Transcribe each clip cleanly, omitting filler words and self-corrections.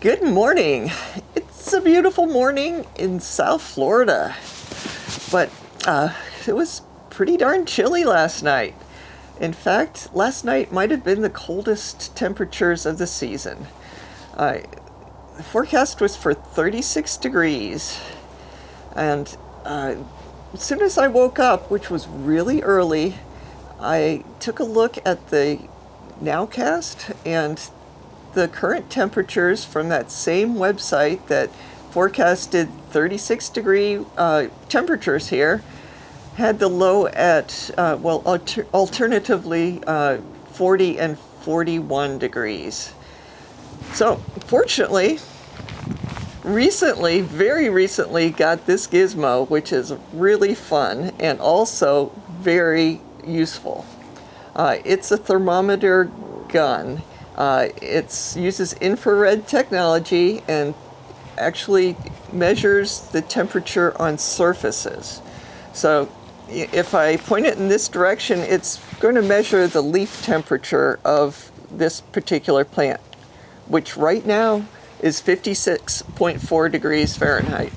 Good morning. It's a beautiful morning in South Florida, but it was pretty darn chilly last night. In fact, last night might have been the coldest temperatures of the season. The forecast was for 36 degrees, and as soon as I woke up, which was really early, I took a look at the nowcast, and the current temperatures from that same website that forecasted 36 degree temperatures here had the low at, alternatively 40 and 41 degrees. So fortunately, very recently got this gizmo, which is really fun and also very useful. It's a thermometer gun. It uses infrared technology and actually measures the temperature on surfaces. So if I point it in this direction, it's going to measure the leaf temperature of this particular plant, which right now is 56.4 degrees Fahrenheit.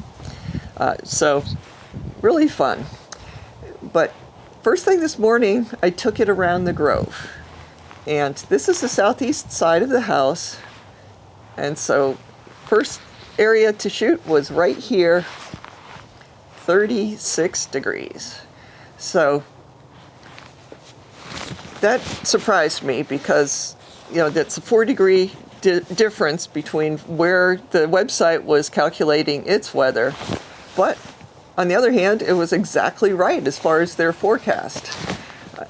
So really fun. But first thing this morning, I took it around the grove. And this is the southeast side of the house. And so first area to shoot was right here, 36 degrees. So that surprised me because, that's a 4-degree difference between where the website was calculating its weather. But on the other hand, it was exactly right as far as their forecast.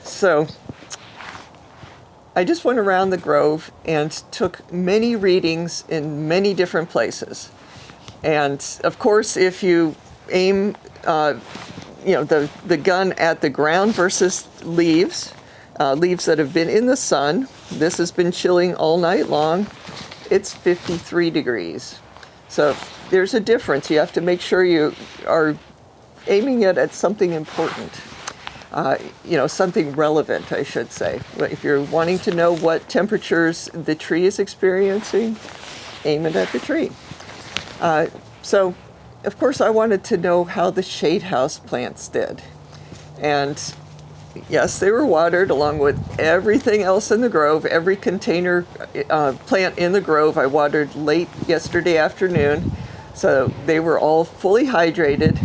So I just went around the grove and took many readings in many different places. And of course, if you aim, the gun at the ground versus leaves that have been in the sun, this has been chilling all night long, it's 53 degrees. So there's a difference. You have to make sure you are aiming it at something important. Something relevant, I should say. If you're wanting to know what temperatures the tree is experiencing, aim it at the tree. So, of course, I wanted to know how the shade house plants did. And yes, they were watered along with everything else in the grove. Every container plant in the grove I watered late yesterday afternoon. So they were all fully hydrated.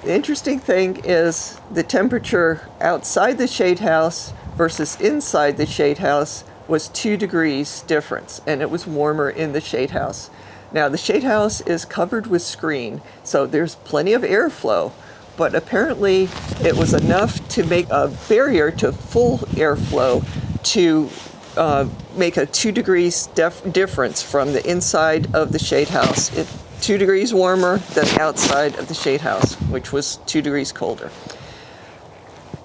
The interesting thing is the temperature outside the shade house versus inside the shade house was 2 degrees difference, and it was warmer in the shade house. Now, the shade house is covered with screen, so there's plenty of airflow, but apparently it was enough to make a barrier to full airflow to make a 2 degrees difference from the inside of the shade house. 2 degrees warmer than the outside of the shade house, which was 2 degrees colder.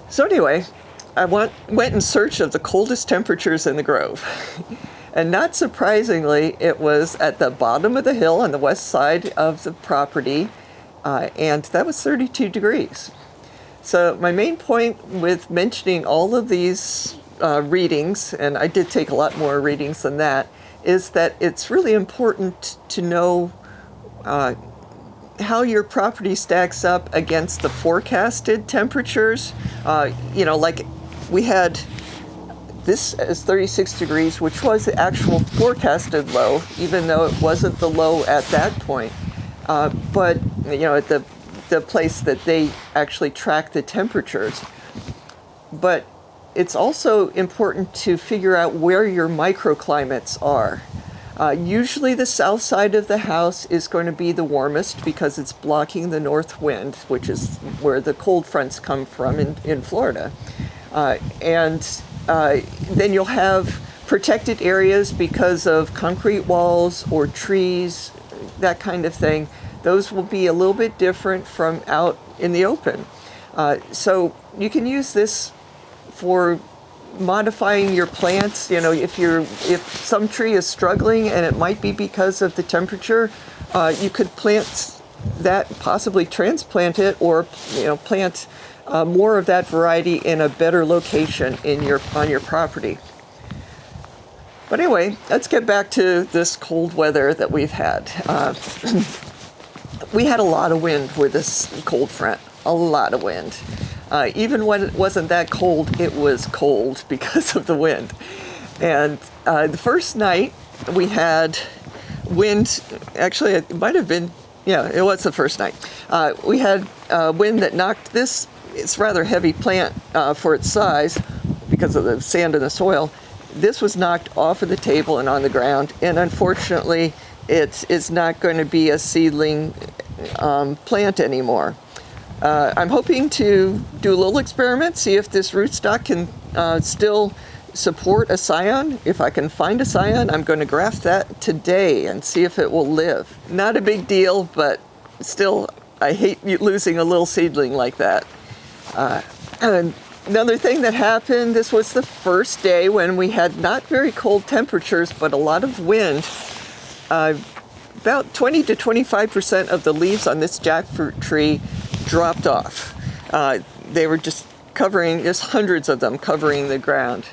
So anyway, I went in search of the coldest temperatures in the grove. And not surprisingly, it was at the bottom of the hill on the west side of the property, and that was 32 degrees. So my main point with mentioning all of these readings, and I did take a lot more readings than that, is that it's really important to know how your property stacks up against the forecasted temperatures. Like we had this as 36 degrees, which was the actual forecasted low, even though it wasn't the low at that point. But at the place that they actually track the temperatures. But it's also important to figure out where your microclimates are. Usually the south side of the house is going to be the warmest because it's blocking the north wind, which is where the cold fronts come from in Florida. And then you'll have protected areas because of concrete walls or trees, that kind of thing. Those will be a little bit different from out in the open. So you can use this for modifying your plants. If some tree is struggling and it might be because of the temperature, you could plant that, possibly transplant it, or plant more of that variety in a better location on your property. But anyway, let's get back to this cold weather that we've had. We had a lot of wind with this cold front, a lot of wind. Even when it wasn't that cold, it was cold because of the wind. And the first night we had wind, actually it might have been, yeah, it was the first night. We had wind that knocked this, it's rather heavy plant for its size because of the sand in the soil. This was knocked off of the table and on the ground, and unfortunately it is not going to be a seedling plant anymore. I'm hoping to do a little experiment, see if this rootstock can still support a scion. If I can find a scion, I'm going to graft that today and see if it will live. Not a big deal, but still, I hate losing a little seedling like that. And another thing that happened, this was the first day when we had not very cold temperatures, but a lot of wind. About 20 to 25% of the leaves on this jackfruit tree dropped off. They were just hundreds of them covering the ground.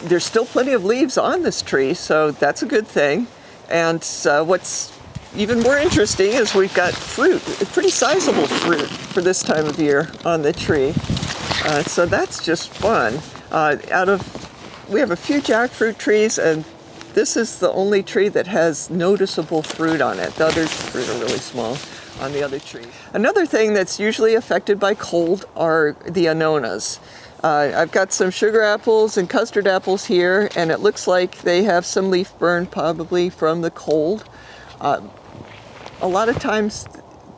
There's still plenty of leaves on this tree, so that's a good thing. And what's even more interesting is we've got fruit, a pretty sizable fruit for this time of year on the tree. So that's just fun. We have a few jackfruit trees, and this is the only tree that has noticeable fruit on it. The other fruit are really small on the other trees. Another thing that's usually affected by cold are the anonas. I've got some sugar apples and custard apples here, and it looks like they have some leaf burn probably from the cold. A lot of times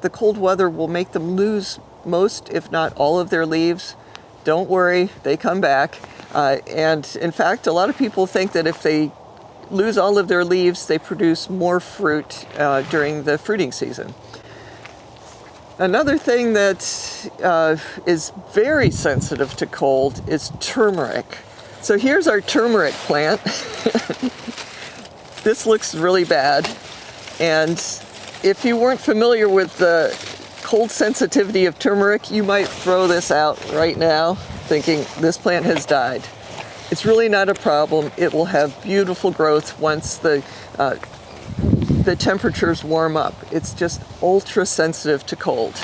the cold weather will make them lose most, if not all, of their leaves. Don't worry, they come back. And in fact, a lot of people think that if they lose all of their leaves, they produce more fruit during the fruiting season. Another thing that is very sensitive to cold is turmeric. So here's our turmeric plant. This looks really bad. And if you weren't familiar with the cold sensitivity of turmeric, you might throw this out right now thinking this plant has died. It's really not a problem. It will have beautiful growth once the temperatures warm up. It's just ultra sensitive to cold.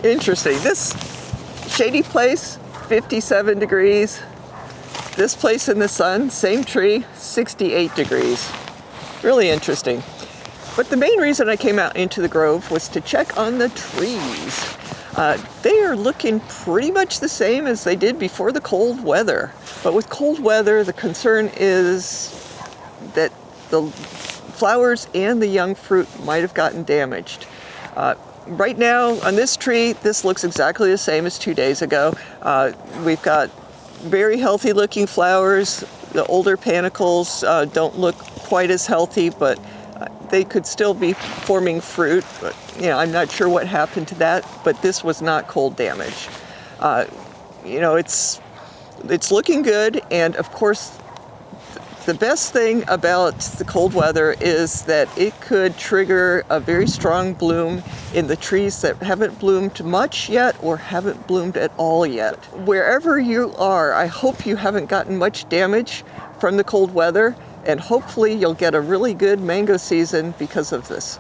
Interesting. This shady place, 57 degrees. This place in the sun, same tree, 68 degrees. Really interesting. But the main reason I came out into the grove was to check on the trees. They are looking pretty much the same as they did before the cold weather. But with cold weather, the concern is that the flowers and the young fruit might have gotten damaged. Right now on this tree, this looks exactly the same as 2 days ago. We've got very healthy looking flowers. The older panicles don't look quite as healthy, but they could still be forming fruit. But, I'm not sure what happened to that, but this was not cold damage. It's looking good, and of course, the best thing about the cold weather is that it could trigger a very strong bloom in the trees that haven't bloomed much yet or haven't bloomed at all yet. Wherever you are, I hope you haven't gotten much damage from the cold weather, and hopefully you'll get a really good mango season because of this.